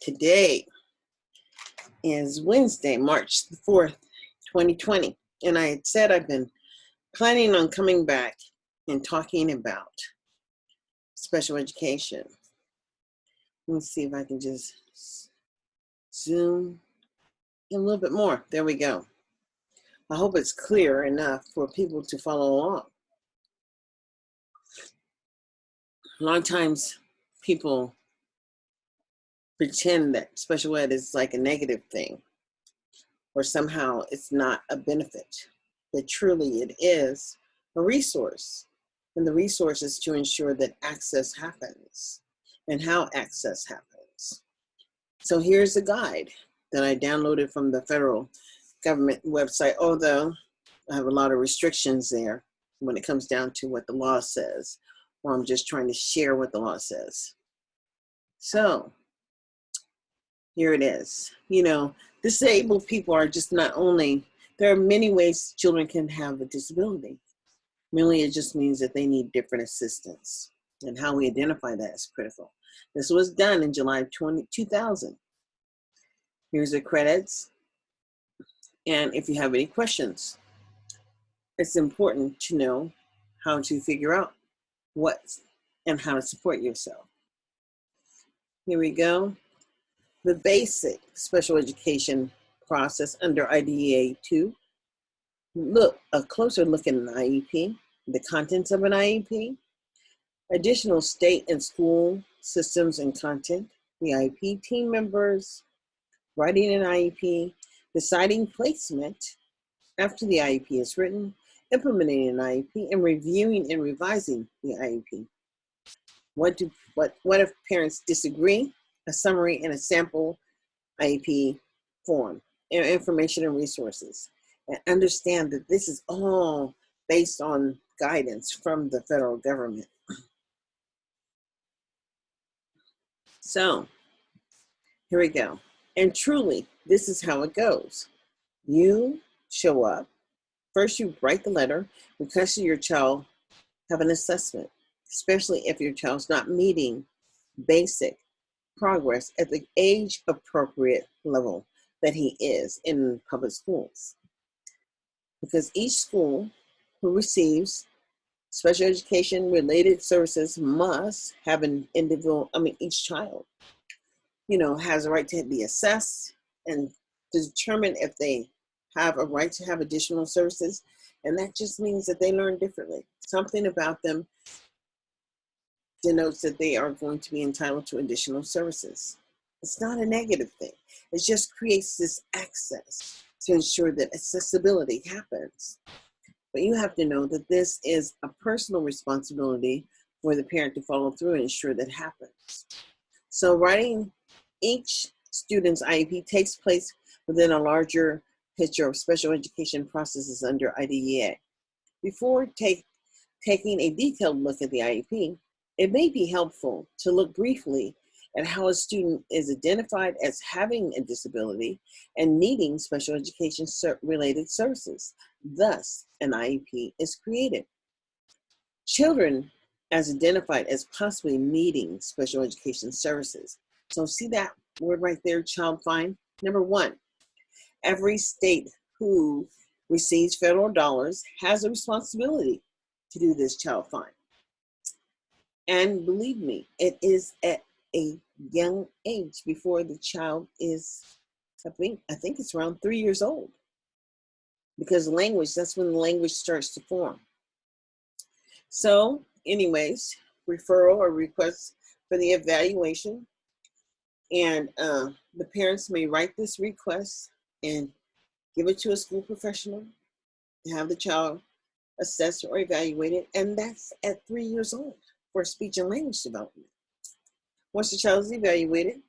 Today is Wednesday, March the 4th, 2020. And I had said I've been planning on coming back and talking about special education. Let me see if I can just zoom in a little bit more. There we go. I hope it's clear enough for people to follow along. A lot of times people pretend that special ed is like a negative thing or somehow it's not a benefit, but truly it is a resource. And the resource is to ensure that access happens and how access happens. So here's a guide that I downloaded from the federal government website, although I have a lot of restrictions there when it comes down to what the law says, or I'm just trying to share what the law says. So here it is. You know, disabled people are just not only, there are many ways children can have a disability. Really, it just means that they need different assistance, and how we identify that is critical. This was done in July 2000. Here's the credits. And if you have any questions, it's important to know how to figure out what and how to support yourself. Here we go. The basic special education process under IDEA 2. A closer look at an IEP, the contents of an IEP, additional state and school systems and content, the IEP team members, writing an IEP, deciding placement after the IEP is written, implementing an IEP, and reviewing and revising the IEP. What if parents disagree? A summary and a sample IEP form, information and resources. And understand that this is all based on guidance from the federal government. So here we go. And truly, this is how it goes. You show up. First, you write the letter, request your child have an assessment, especially if your child's not meeting basic progress at the age appropriate level that he is in public schools. Because each school who receives special education related services must have an individual, each child, has a right to be assessed and to determine if they have a right to have additional services. And that just means that they learn differently. Something about them denotes that they are going to be entitled to additional services. It's not a negative thing. It just creates this access to ensure that accessibility happens. But you have to know that this is a personal responsibility for the parent to follow through and ensure that happens. So writing each student's IEP takes place within a larger picture of special education processes under IDEA. Before taking a detailed look at the IEP, it may be helpful to look briefly at how a student is identified as having a disability and needing special education related services. Thus, an IEP is created. Children as identified as possibly needing special education services. So see that word right there, child find? Number one, every state who receives federal dollars has a responsibility to do this child find. And believe me, it is at a young age before the child is, I think it's around 3 years old. Because language, that's when the language starts to form. So anyways, referral or request for the evaluation. And the parents may write this request and give it to a school professional to have the child assessed or evaluated. And that's at 3 years old for speech and language development. Once the child is evaluated,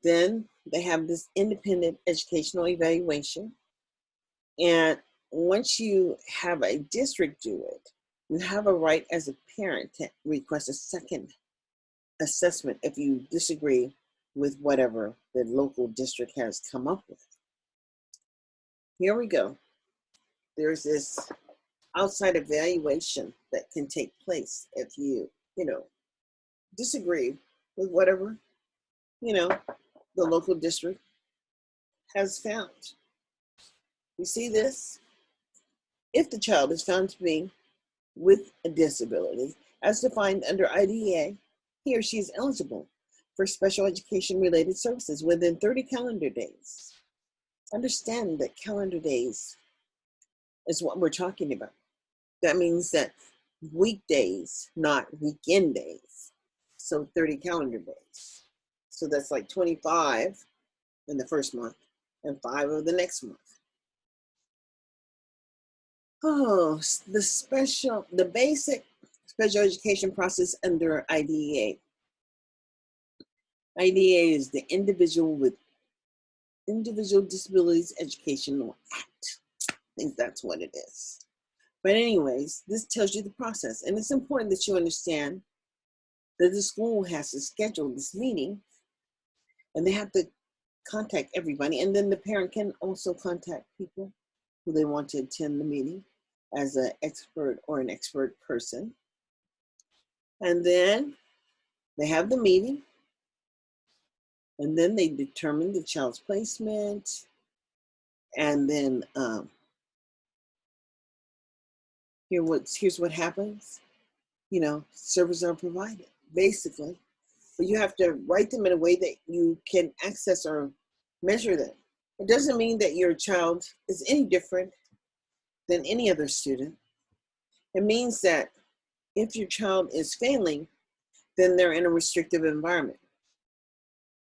then they have this independent educational evaluation. And once you have a district do it, you have a right as a parent to request a second assessment if you disagree with whatever the local district has come up with. Here we go. There's this outside evaluation that can take place if you disagree with whatever, the local district has found. You see this? If the child is found to be with a disability, as defined under IDEA, he or she is eligible for special education related services within 30 calendar days. Understand that calendar days is what we're talking about. That means that weekdays, not weekend days. So 30 calendar days. So that's like 25 in the first month and 5 of the next month. Oh, the basic special education process under IDEA. IDEA is the Individual Disabilities Educational Act. I think that's what it is. But anyways, this tells you the process. And it's important that you understand that the school has to schedule this meeting and they have to contact everybody. And then the parent can also contact people who they want to attend the meeting as an expert or an expert person. And then they have the meeting. And then they determine the child's placement. And then here's what happens. Servers are provided, basically. But you have to write them in a way that you can access or measure them. It doesn't mean that your child is any different than any other student. It means that if your child is failing, then they're in a restrictive environment.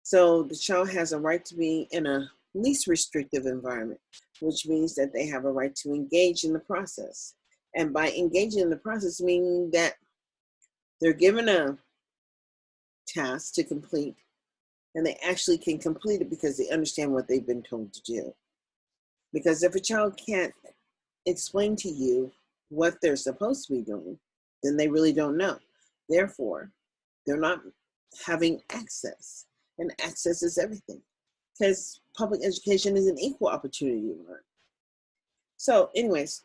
So the child has a right to be in a least restrictive environment, which means that they have a right to engage in the process. And by engaging in the process, meaning that they're given a task to complete, and they actually can complete it because they understand what they've been told to do. Because if a child can't explain to you what they're supposed to be doing, then they really don't know. Therefore, they're not having access. And access is everything. Because public education is an equal opportunity to learn. So anyways,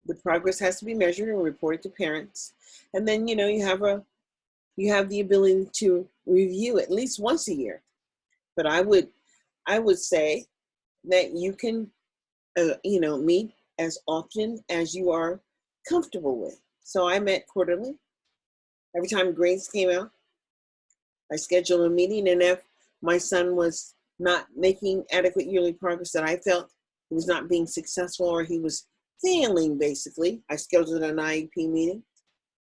the progress has to be measured and reported to parents. And then, you have the ability to review at least once a year. But I would say that you can, meet as often as you are comfortable with. So I met quarterly. Every time grades came out, I scheduled a meeting. And if my son was not making adequate yearly progress, that I felt he was not being successful or he was failing, basically, I scheduled an IEP meeting.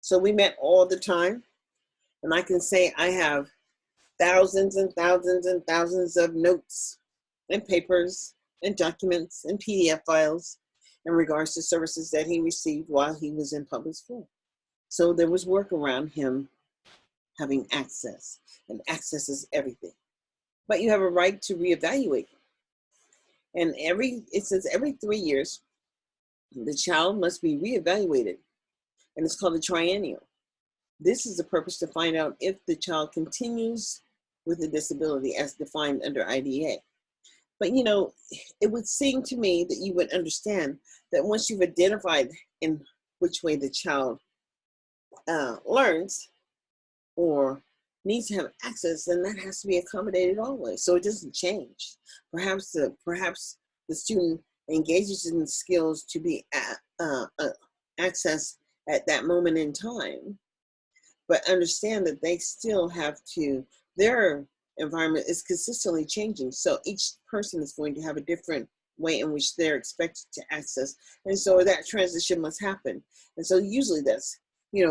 So we met all the time. And I can say I have thousands and thousands and thousands of notes and papers and documents and PDF files in regards to services that he received while he was in public school. So there was work around him having access, and access is everything. But you have a right to reevaluate. And it says every 3 years, the child must be reevaluated. And it's called a triennial. This is the purpose to find out if the child continues with a disability as defined under IDEA. But it would seem to me that you would understand that once you've identified in which way the child learns or needs to have access, then that has to be accommodated always. So it doesn't change. Perhaps the student engages in skills to be accessed at that moment in time, but understand that they still have to, their environment is consistently changing. So each person is going to have a different way in which they're expected to access. And so that transition must happen. And so usually that's,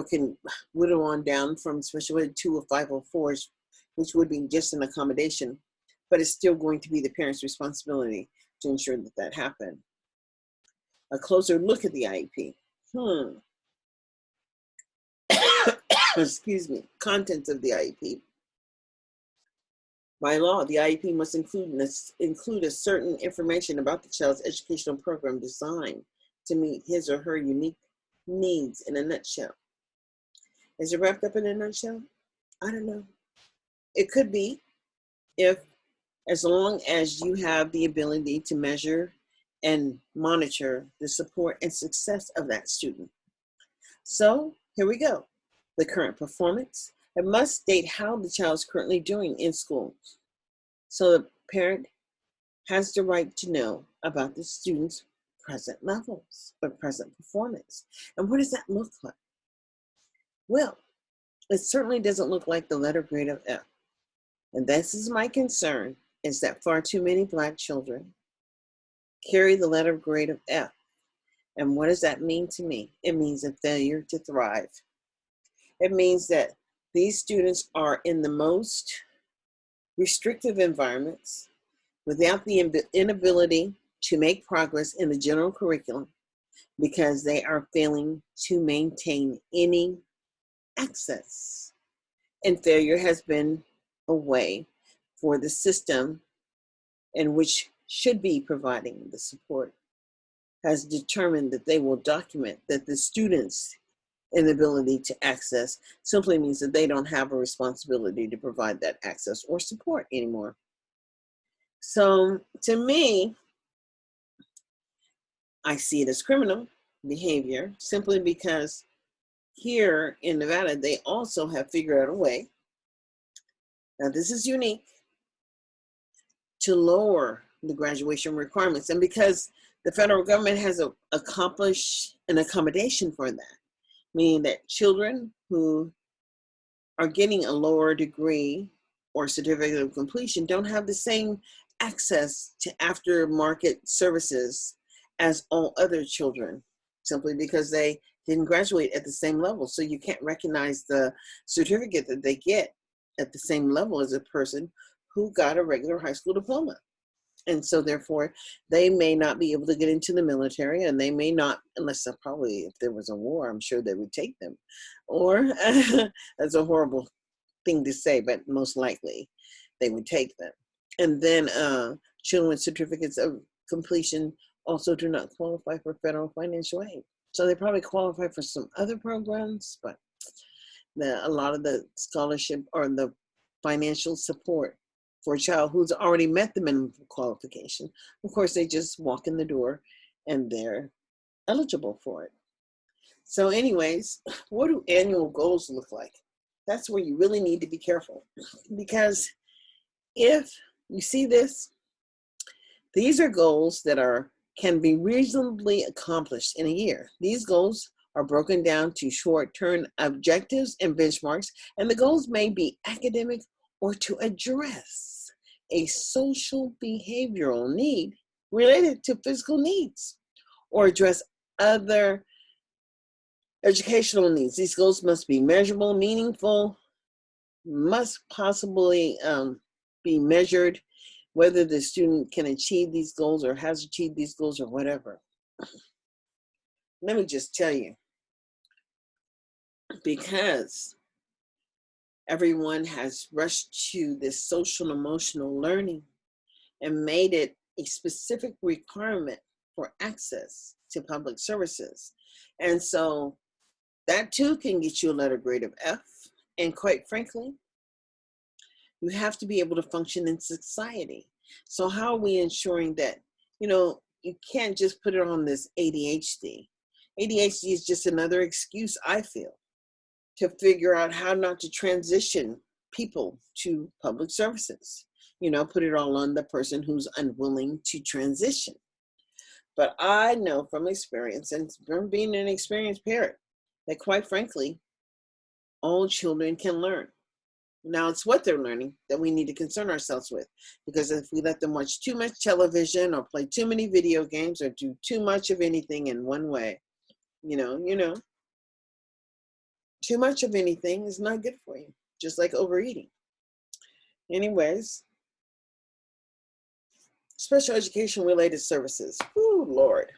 can whittle on down from special ed 2 or 504s, which would be just an accommodation, but it's still going to be the parent's responsibility to ensure that that happen. A closer look at the IEP. Excuse me, contents of the IEP. By law, the IEP must include a certain information about the child's educational program designed to meet his or her unique needs in a nutshell. Is it wrapped up in a nutshell? I don't know. It could be, as long as you have the ability to measure and monitor the support and success of that student. So here we go. The current performance, It must state how the child is currently doing in school. So the parent has the right to know about the student's present levels or present performance. And what does that look like? Well, it certainly doesn't look like the letter grade of F. And this is my concern, is that far too many Black children carry the letter grade of F. And what does that mean to me? It means a failure to thrive. It means that these students are in the most restrictive environments without the inability to make progress in the general curriculum because they are failing to maintain any access. And failure has been a way for the system in which should be providing the support has determined that they will document that the students' inability to access simply means that they don't have a responsibility to provide that access or support anymore. So to me, I see it as criminal behavior simply because here in Nevada, they also have figured out a way, now this is unique, to lower the graduation requirements. And because the federal government has accomplished an accommodation for that, meaning that children who are getting a lower degree or certificate of completion don't have the same access to aftermarket services as all other children, simply because they didn't graduate at the same level. So you can't recognize the certificate that they get at the same level as a person who got a regular high school diploma. And so therefore, they may not be able to get into the military, and they may not, unless probably if there was a war, I'm sure they would take them. Or, that's a horrible thing to say, but most likely they would take them. And then children with certificates of completion also do not qualify for federal financial aid. So they probably qualify for some other programs, but a lot of the scholarship or the financial support for a child who's already met the minimum qualification, of course, they just walk in the door and they're eligible for it. So anyways, what do annual goals look like? That's where you really need to be careful, because if you see this, these are goals that can be reasonably accomplished in a year. These goals are broken down to short-term objectives and benchmarks, and the goals may be academic or to address a social behavioral need related to physical needs or address other educational needs. These goals must be measurable, meaningful, must possibly be measured, whether the student can achieve these goals or has achieved these goals or whatever. Let me just tell you, because everyone has rushed to this social emotional learning and made it a specific requirement for access to public services. And so that too can get you a letter grade of F. And quite frankly, you have to be able to function in society. So how are we ensuring that, you can't just put it on this ADHD. ADHD is just another excuse, I feel, to figure out how not to transition people to public services. Put it all on the person who's unwilling to transition. But I know from experience, and from being an experienced parent, that quite frankly, all children can learn. Now it's what they're learning that we need to concern ourselves with, because if we let them watch too much television or play too many video games or do too much of anything in one way, too much of anything is not good for you, just like overeating. Anyways, special education related services. Ooh, Lord.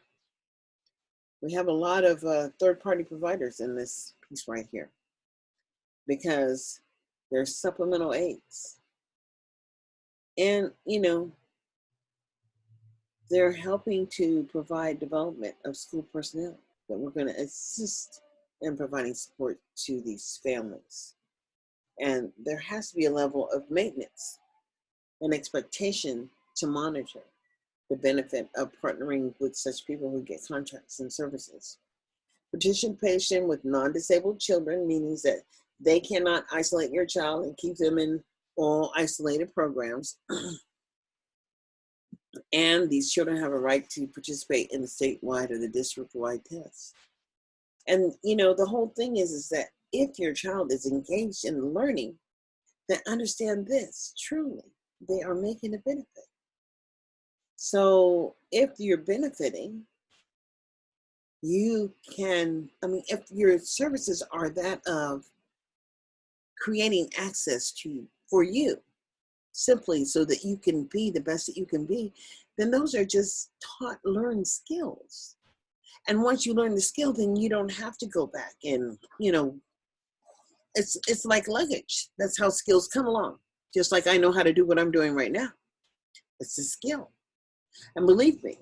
We have a lot of third-party providers in this piece right here, because there's supplemental aids. And, they're helping to provide development of school personnel that we're going to assist in providing support to these families. And there has to be a level of maintenance and expectation to monitor the benefit of partnering with such people who get contracts and services. Participation with non-disabled children, meaning that They cannot isolate your child and keep them in all isolated programs. And these children have a right to participate in the statewide or the district-wide tests. And, the whole thing is that if your child is engaged in learning, then understand this, truly, they are making a benefit. So if you're benefiting, you can, if your services are that of creating access for you, simply so that you can be the best that you can be, then those are just learned skills. And once you learn the skill, then you don't have to go back and, it's like luggage. That's how skills come along. Just like I know how to do what I'm doing right now. It's a skill. And believe me,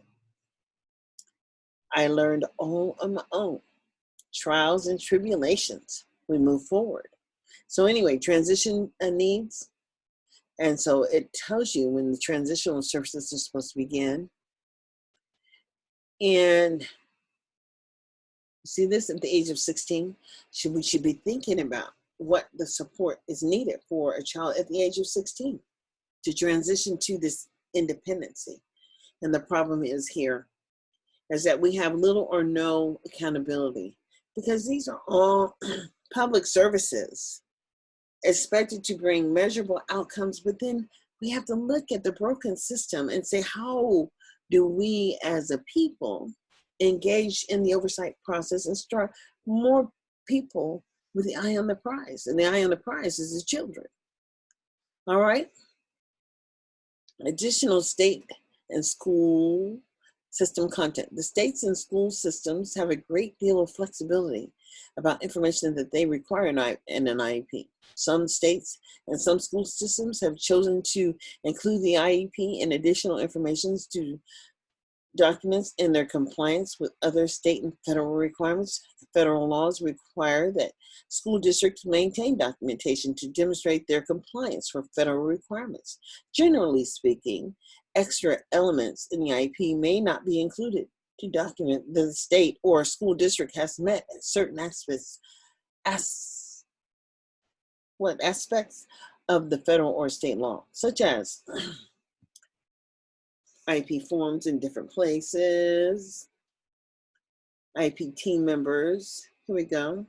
I learned all on my own. Trials and tribulations. We move forward. So anyway, transition needs. And so it tells you when the transitional services are supposed to begin. And see this at the age of 16, we should be thinking about what the support is needed for a child at the age of 16 to transition to this independency. And the problem is that we have little or no accountability, because these are all public services expected to bring measurable outcomes, but then we have to look at the broken system and say, how do we as a people engage in the oversight process and start more people with the eye on the prize? And the eye on the prize is the children. All right. Additional state and school system content. The states and school systems have a great deal of flexibility about information that they require in an IEP. Some states and some school systems have chosen to include the IEP and additional information to documents in their compliance with other state and federal requirements. Federal laws require that school districts maintain documentation to demonstrate their compliance for federal requirements. Generally speaking, extra elements in the IEP may not be included to document that the state or school district has met certain aspects of the federal or state law, such as IEP forms in different places, IEP team members, here we go.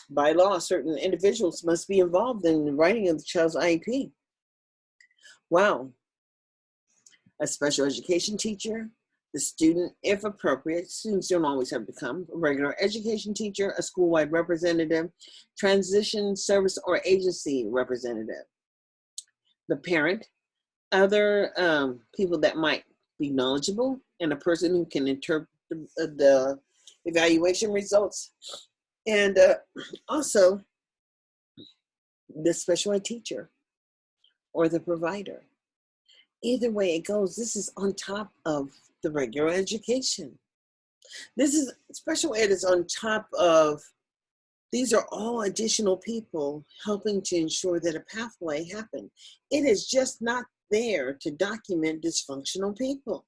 By law, certain individuals must be involved in the writing of the child's IEP. Wow. A special education teacher, the student, if appropriate, students don't always have to come, a regular education teacher, a school-wide representative, transition service or agency representative, the parent, other people that might be knowledgeable, and a person who can interpret the evaluation results, and also the special ed teacher or the provider. Either way it goes, this is on top of the regular education. Special ed is on top of, these are all additional people helping to ensure that a pathway happens. It is just not there to document dysfunctional people.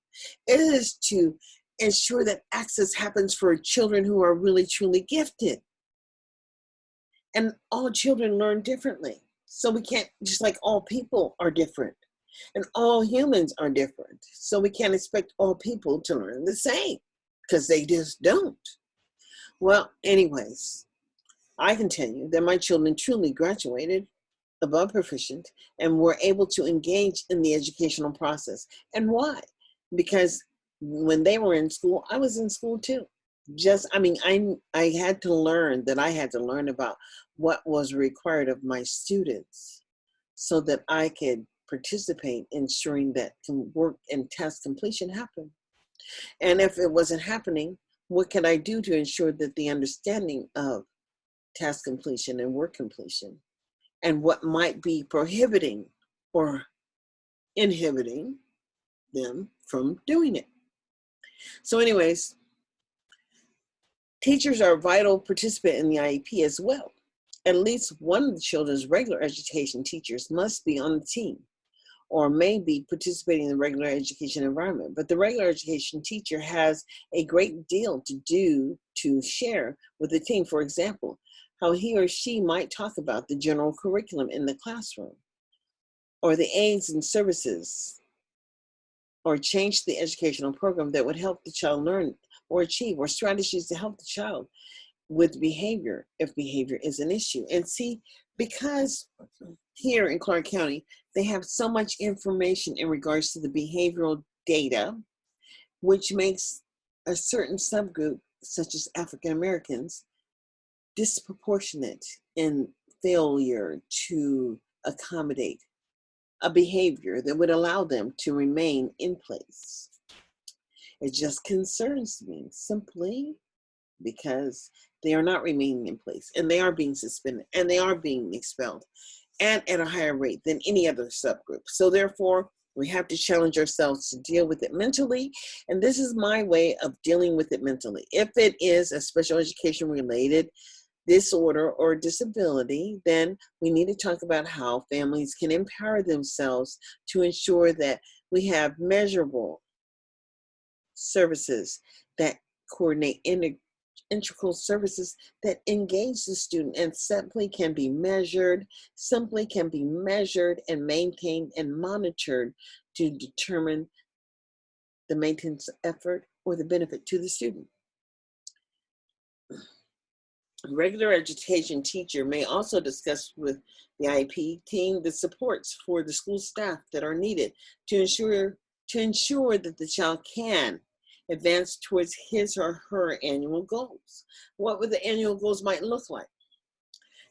It is to ensure that access happens for children who are really, truly gifted. And all children learn differently. So we can't, just like all people are different. And all humans are different. So we can't expect all people to learn the same, because they just don't. Well, anyways, I can tell you that my children truly graduated above proficient and were able to engage in the educational process. And why? Because when they were in school, I was in school too. I had to learn about what was required of my students so that I could participate in ensuring that work and task completion happened. And if it wasn't happening, what could I do to ensure that the understanding of task completion and work completion and what might be prohibiting or inhibiting them from doing it? So anyways, teachers are a vital participant in the IEP as well. At least one of the children's regular education teachers must be on the team or may be participating in the regular education environment. But the regular education teacher has a great deal to do to share with the team. For example, how he or she might talk about the general curriculum in the classroom, or the aids and services, or change the educational program that would help the child learn or achieve, or strategies to help the child with behavior if behavior is an issue. And see, because here in Clark County, they have so much information in regards to the behavioral data, which makes a certain subgroup, such as African Americans, disproportionate in failure to accommodate a behavior that would allow them to remain in place. It just concerns me simply because they are not remaining in place, and they are being suspended, and they are being expelled, and at a higher rate than any other subgroup. So therefore, we have to challenge ourselves to deal with it mentally, and this is my way of dealing with it mentally. If it is a special education related disorder or disability, then we need to talk about how families can empower themselves to ensure that we have measurable services that coordinate integral services that engage the student and simply can be measured and maintained and monitored to determine the maintenance effort or the benefit to the student. A regular education teacher may also discuss with the IEP team the supports for the school staff that are needed to ensure that the child can advance towards his or her annual goals. What would the annual goals might look like?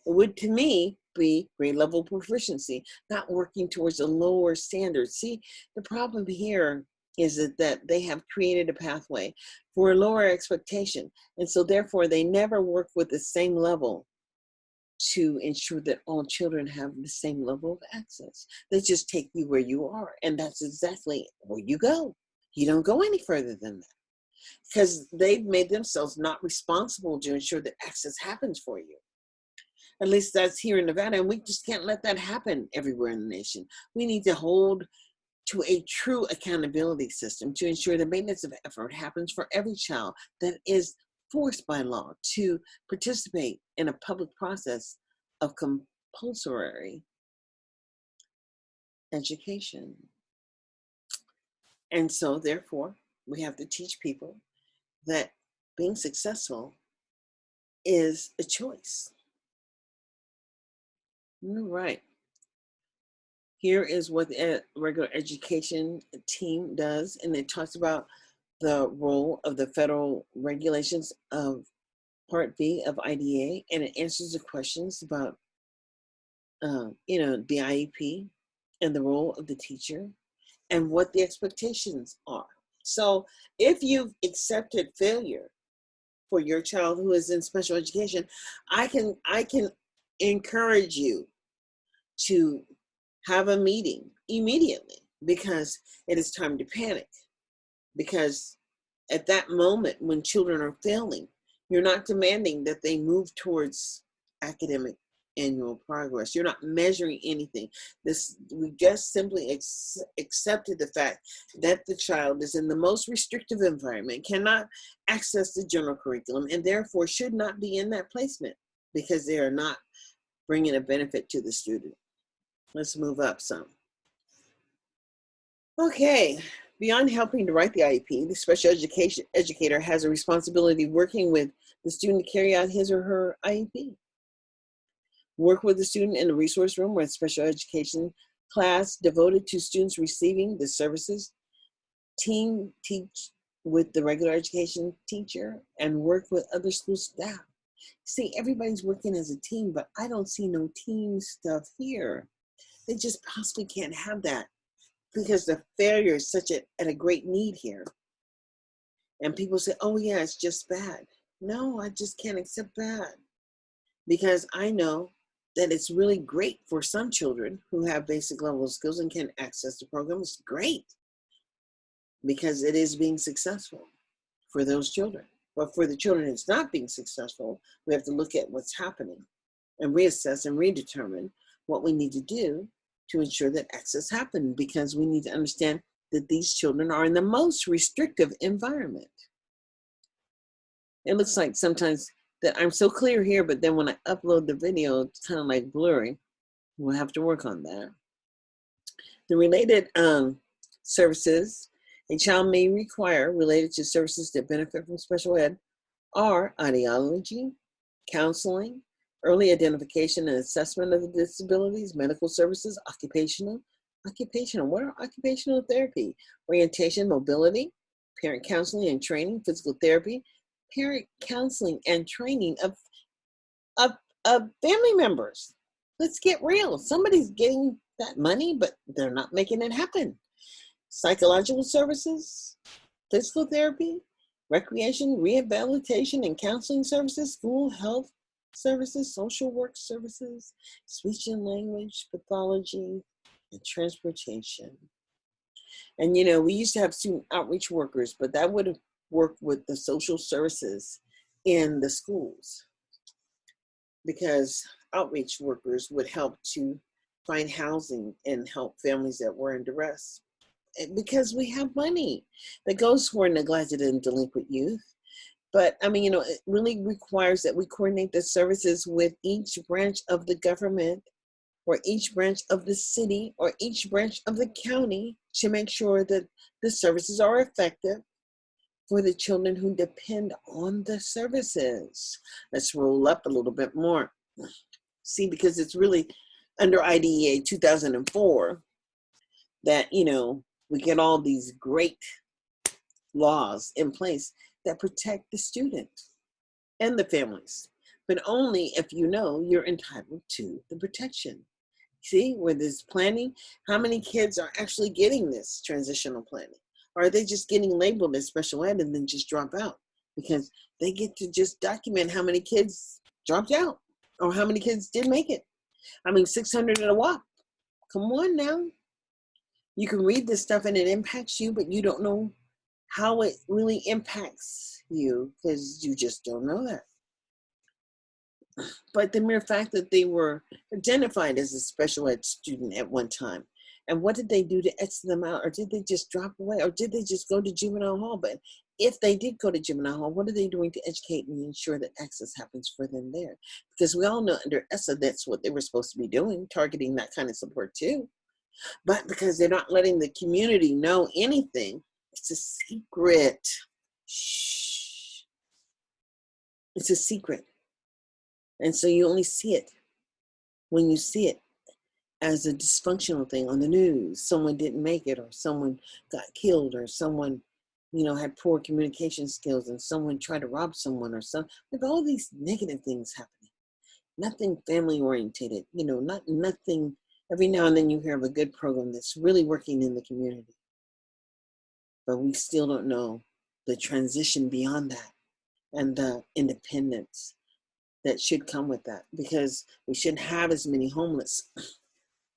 It would, to me, be grade level proficiency, not working towards a lower standard. See, the problem here is that they have created a pathway for a lower expectation. And so therefore they never work with the same level to ensure that all children have the same level of access. They just take you where you are. And that's exactly where you go. You don't go any further than that, because they've made themselves not responsible to ensure that access happens for you. At least that's here in Nevada, and we just can't let that happen everywhere in the nation. We need to hold to a true accountability system to ensure the maintenance of effort happens for every child that is forced by law to participate in a public process of compulsory education. And so therefore, we have to teach people that being successful is a choice. All right. Here is what the regular education team does, and it talks about the role of the federal regulations of Part B of IDA, and it answers the questions about, the IEP and the role of the teacher and what the expectations are. So if you've accepted failure for your child who is in special education, I can encourage you to have a meeting immediately, because it is time to panic. Because at that moment when children are failing, you're not demanding that they move towards academic annual progress. You're not measuring anything. We just simply accepted the fact that the child is in the most restrictive environment, cannot access the general curriculum, and therefore should not be in that placement because they are not bringing a benefit to the student. Let's move up some. Okay, beyond helping to write the IEP, the special education educator has a responsibility working with the student to carry out his or her IEP. Work with the student in the resource room or a special education class devoted to students receiving the services. Teach with the regular education teacher and work with other school staff. See, everybody's working as a team, but I don't see no team stuff here. They just possibly can't have that because the failure is such at a great need here. And people say, oh yeah, it's just bad. No, I just can't accept bad, because I know that it's really great for some children who have basic level of skills and can access the program. It's great because it is being successful for those children. But for the children it's not being successful, we have to look at what's happening and reassess and redetermine what we need to do to ensure that access happens, because we need to understand that these children are in the most restrictive environment. It looks like sometimes that I'm so clear here, but then when I upload the video, it's kind of like blurry. We'll have to work on that. The related services a child may require related to services that benefit from special ed are ideology, counseling, early identification and assessment of the disabilities, medical services, occupational, what are occupational therapy, orientation, mobility, parent counseling and training, physical therapy, parent counseling and training of family members. Let's get real. Somebody's getting that money, but they're not making it happen. Psychological services, physical therapy, recreation, rehabilitation, and counseling services, school health services, social work services, speech and language pathology, and transportation. And we used to have student outreach workers, but that would have worked with the social services in the schools, because outreach workers would help to find housing and help families that were in duress. Because we have money that goes for neglected and delinquent youth. But it really requires that we coordinate the services with each branch of the government, or each branch of the city, or each branch of the county, to make sure that the services are effective for the children who depend on the services. Let's roll up a little bit more. See, because it's really under IDEA 2004 that, we get all these great laws in place that protect the student and the families, but only if you're entitled to the protection. See, where there's planning, how many kids are actually getting this transitional planning? Or are they just getting labeled as special ed and then just drop out? Because they get to just document how many kids dropped out or how many kids didn't make it. 600 at a whop. Come on now. You can read this stuff and it impacts you, but you don't know how it really impacts you because you just don't know that. But the mere fact that they were identified as a special ed student at one time, and what did they do to exit them out? Or did they just drop away? Or did they just go to juvenile hall? But if they did go to juvenile hall, what are they doing to educate and ensure that access happens for them there? Because we all know under ESSA, that's what they were supposed to be doing, targeting that kind of support too. But because they're not letting the community know anything, it's a secret. Shh. It's a secret. And so you only see it when you see it as a dysfunctional thing on the news. Someone didn't make it, or someone got killed, or someone, had poor communication skills, and someone tried to rob someone, or some, with all these negative things happening. Nothing family orientated, nothing. Every now and then you hear of a good program that's really working in the community. But we still don't know the transition beyond that and the independence that should come with that, because we shouldn't have as many homeless.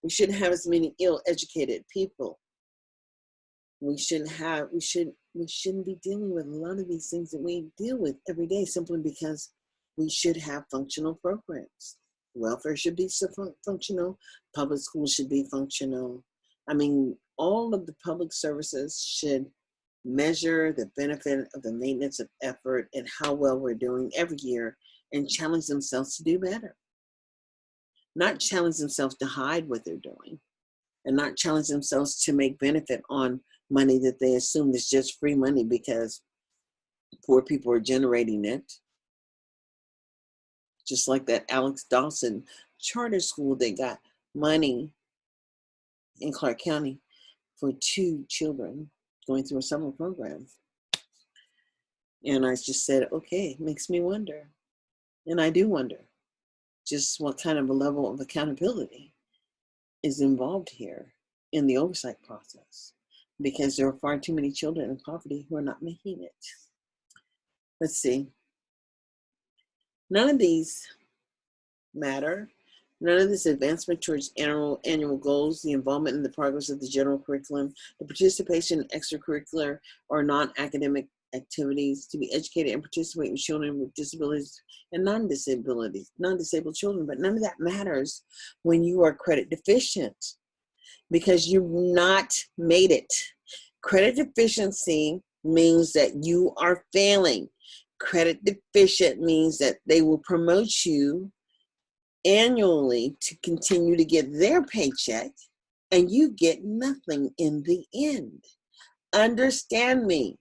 We shouldn't have as many ill-educated people. We shouldn't be dealing with a lot of these things that we deal with every day, simply because we should have functional programs. Welfare should be functional. Public schools should be functional. All of the public services should measure the benefit of the maintenance of effort and how well we're doing every year, and challenge themselves to do better. Not challenge themselves to hide what they're doing, and not challenge themselves to make benefit on money that they assume is just free money because poor people are generating it. Just like that Alex Dawson charter school that got money in Clark County for 2 children going through a summer program. And I just said, okay, it makes me wonder. And I do wonder just what kind of a level of accountability is involved here in the oversight process, because there are far too many children in poverty who are not making it. Let's see. None of these matter. None of this advancement towards annual goals, the involvement in the progress of the general curriculum, the participation in extracurricular or non-academic activities, to be educated and participate with children with disabilities and non-disabled children. But none of that matters when you are credit deficient, because you've not made it. Credit deficiency means that you are failing. Credit deficient means that they will promote you annually to continue to get their paycheck, and you get nothing in the end. Understand me.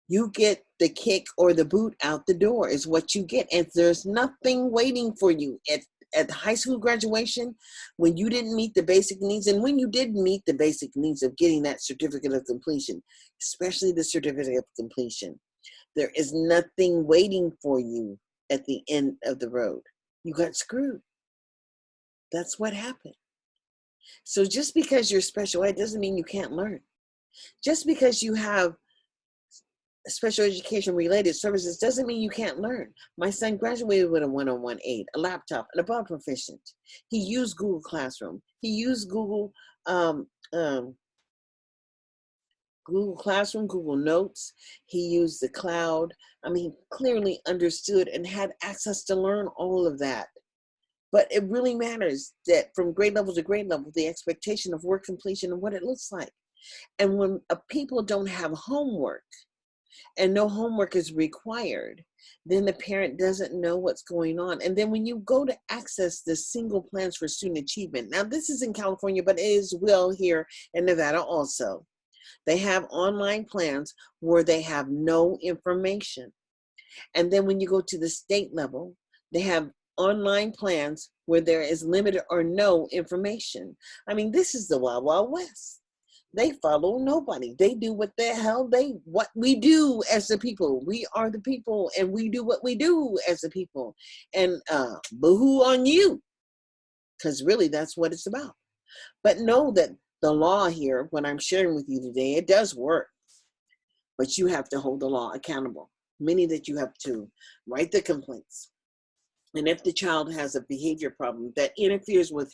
You get the kick or the boot out the door is what you get. And there's nothing waiting for you at high school graduation when you didn't meet the basic needs. And when you did meet the basic needs of getting that certificate of completion, especially the certificate of completion, there is nothing waiting for you at the end of the road. You got screwed. That's what happened. So just because you're special ed doesn't mean you can't learn. Just because you have special education related services doesn't mean you can't learn. My son graduated with a 101 aid, a laptop, and above proficient. He used Google Classroom. He used Google Classroom, Google Notes. He used the cloud. I mean, he clearly understood and had access to learn all of that. But it really matters that from grade level to grade level, the expectation of work completion and what it looks like. And when people don't have homework and no homework is required, then the parent doesn't know what's going on. And then when you go to access the single plans for student achievement, now this is in California, but it is well here in Nevada also. They have online plans where they have no information. And then when you go to the state level, they have online plans where there is limited or no information. I mean, this is the Wild Wild West. They follow nobody. They do what we do as the people. We are the people, and we do what we do as the people. And boo-hoo on you, because really that's what it's about. But know that the law here, what I'm sharing with you today, it does work. But you have to hold the law accountable, meaning that you have to write the complaints. And if the child has a behavior problem that interferes with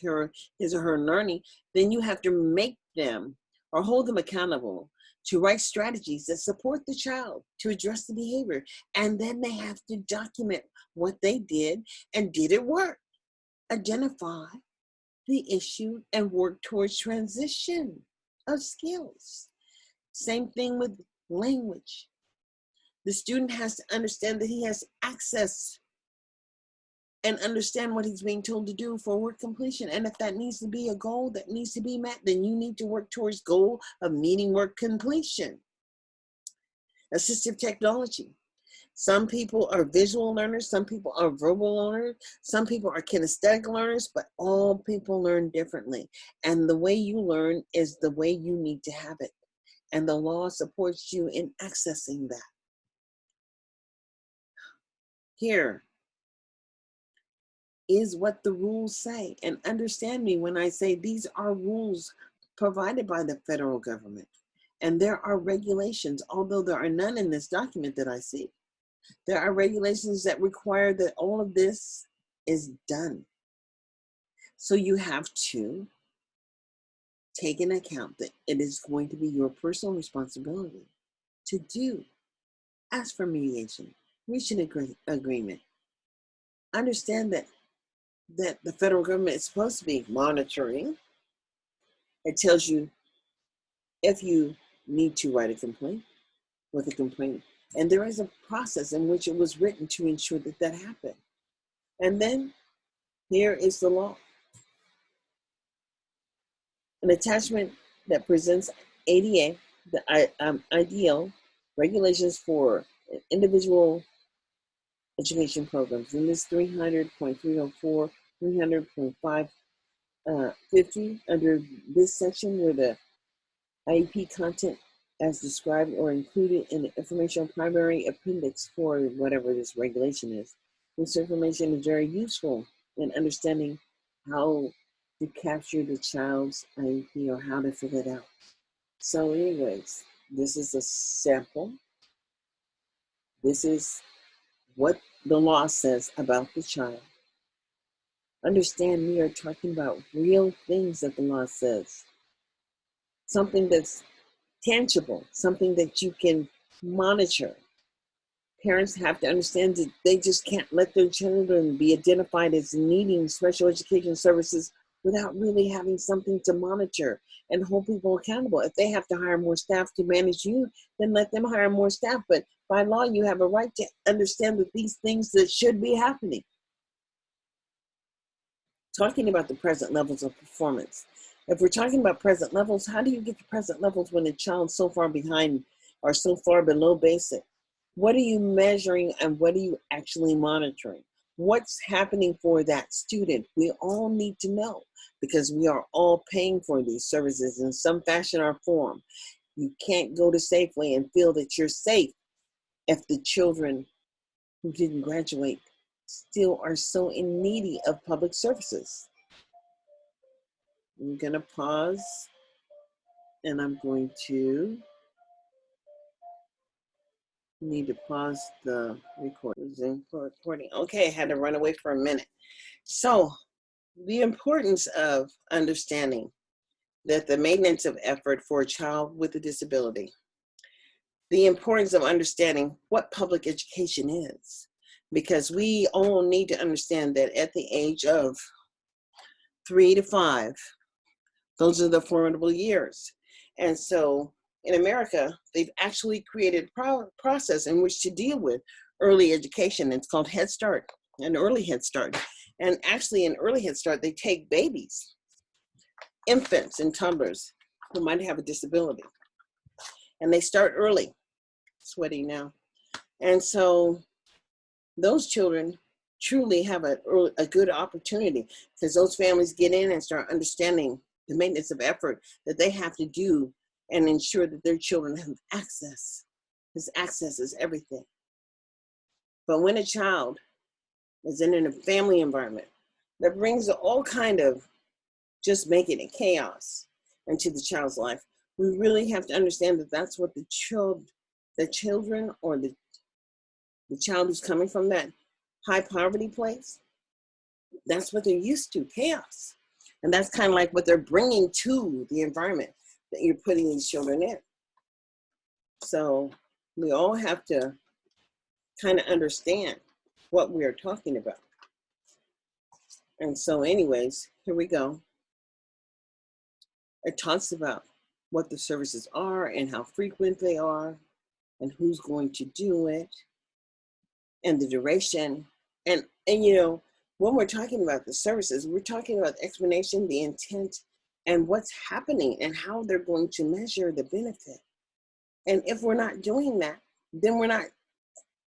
his or her learning, then you have to make them or hold them accountable to write strategies that support the child to address the behavior. And then they have to document what they did and did it work. Identify the issue and work towards transition of skills. Same thing with language. The student has to understand that he has access and understand what he's being told to do for work completion. And if that needs to be a goal that needs to be met, then you need to work towards goal of meeting work completion. Assistive technology. Some people are visual learners, some people are verbal learners, some people are kinesthetic learners, but all people learn differently. And the way you learn is the way you need to have it. And the law supports you in accessing that. Here is what the rules say. And understand me when I say these are rules provided by the federal government. And there are regulations, although there are none in this document that I see. There are regulations that require that all of this is done. So you have to take into account that it is going to be your personal responsibility to do. Ask for mediation, reach an agreement. Understand that the federal government is supposed to be monitoring. It tells you if you need to write a complaint with a complaint. And there is a process in which it was written to ensure that that happened. And then here is the law. An attachment that presents ADA, the ideal regulations for individual education programs. In this 300.304, 300.550, under this section where the IEP content as described or included in the informational primary appendix for whatever this regulation is. This information is very useful in understanding how to capture the child's IEP or how to fill it out. So anyways, this is a sample. This is what the law says about the child. Understand we are talking about real things that the law says. Something that's tangible, something that you can monitor. Parents have to understand that they just can't let their children be identified as needing special education services without really having something to monitor and hold people accountable. If they have to hire more staff to manage you, then let them hire more staff, but By law, you have a right to understand that these things that should be happening. Talking about the present levels of performance. If we're talking about present levels, how do you get to present levels when a child's so far behind or so far below basic? What are you measuring and what are you actually monitoring? What's happening for that student? We all need to know because we are all paying for these services in some fashion or form. You can't go to Safeway and feel that you're safe if the children who didn't graduate still are so in needy of public services. I'm gonna pause and I'm going to need to pause the recording. Okay, I had to run away for a minute. So the importance of understanding that the maintenance of effort for a child with a disability, the importance of understanding what public education is, because we all need to understand that at the age of 3 to 5, those are the formidable years. And so in America, they've actually created a process in which to deal with early education. It's called Head Start, an early Head Start. And actually in early Head Start, they take babies, infants and toddlers who might have a disability. And they start early, sweaty now. And so those children truly have a good opportunity because those families get in and start understanding the maintenance of effort that they have to do and ensure that their children have access. Because access is everything. But when a child is in a family environment that brings all kind of just making it chaos into the child's life, we really have to understand that that's what the children or the child who's coming from that high poverty place, that's what they're used to, chaos. And that's kind of like what they're bringing to the environment that you're putting these children in. So we all have to kind of understand what we are talking about. And so anyways, here we go. It talks about what the services are and how frequent they are and who's going to do it and the duration. And you know, when we're talking about the services, we're talking about the explanation, the intent, and what's happening and how they're going to measure the benefit. And if we're not doing that, then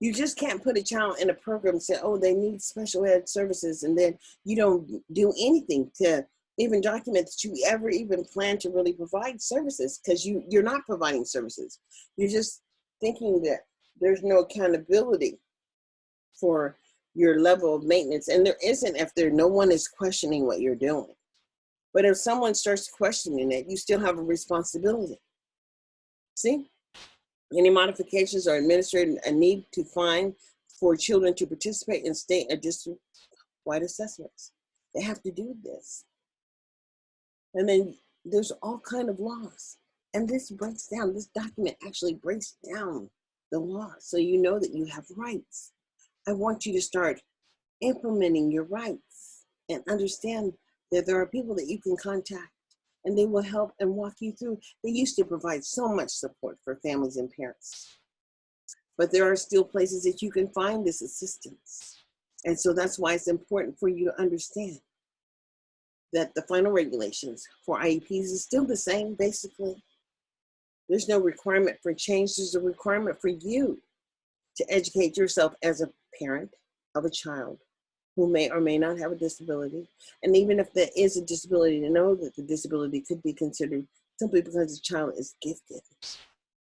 you just can't put a child in a program and say, oh, they need special ed services, and then you don't do anything to even document that you ever even plan to really provide services, because you're not providing services. You're just thinking that there's no accountability for your level of maintenance, and there isn't if no one is questioning what you're doing. But if someone starts questioning it, you still have a responsibility. See? Any modifications are administered a need to find for children to participate in state and district-wide assessments. They have to do this. And then there's all kind of laws. And this document actually breaks down the law so you know that you have rights. I want you to start implementing your rights and understand that there are people that you can contact and they will help and walk you through. They used to provide so much support for families and parents, but there are still places that you can find this assistance. And so that's why it's important for you to understand that the final regulations for IEPs is still the same, basically. There's no requirement for change. There's a requirement for you to educate yourself as a parent of a child who may or may not have a disability. And even if there is a disability, to know that the disability could be considered simply because the child is gifted.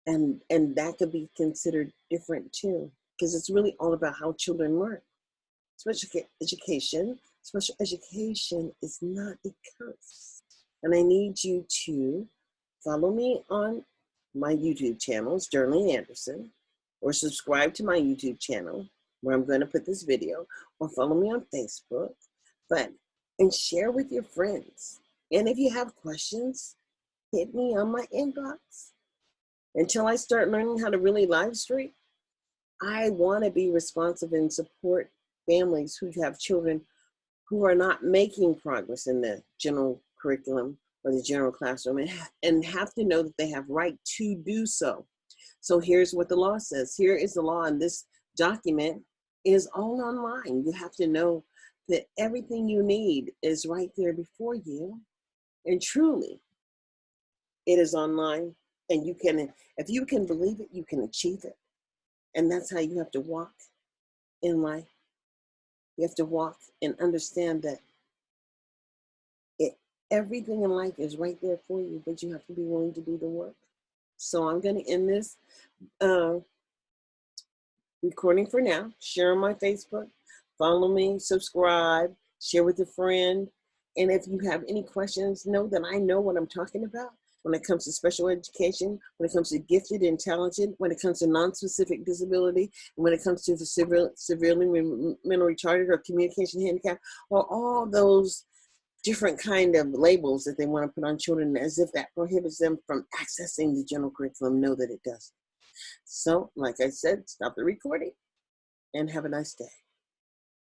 And that could be considered different too, because it's really all about how children learn. Special education is not a curse. And I need you to follow me on my YouTube channel, it's Darlene Anderson, or subscribe to my YouTube channel where I'm going to put this video, or follow me on Facebook, and share with your friends. And if you have questions, hit me on my inbox. Until I start learning how to really live stream, I want to be responsive and support families who have children who are not making progress in the general curriculum or the general classroom, and have to know that they have right to do so. So here's what the law says. Here is the law, and this document is all online. You have to know that everything you need is right there before you. And truly, it is online. And you can, if you can believe it, you can achieve it. And that's how you have to walk in life. You have to walk and understand that it, everything in life is right there for you, but you have to be willing to do the work. So I'm going to end this recording for now. Share on my Facebook. Follow me, subscribe, share with a friend. And if you have any questions, know that I know what I'm talking about when it comes to special education, when it comes to gifted and talented, when it comes to non-specific disability, and when it comes to the severely mentally retarded or communication handicap, or all those different kind of labels that they want to put on children as if that prohibits them from accessing the general curriculum. Know that it doesn't. So, like I said, stop the recording and have a nice day.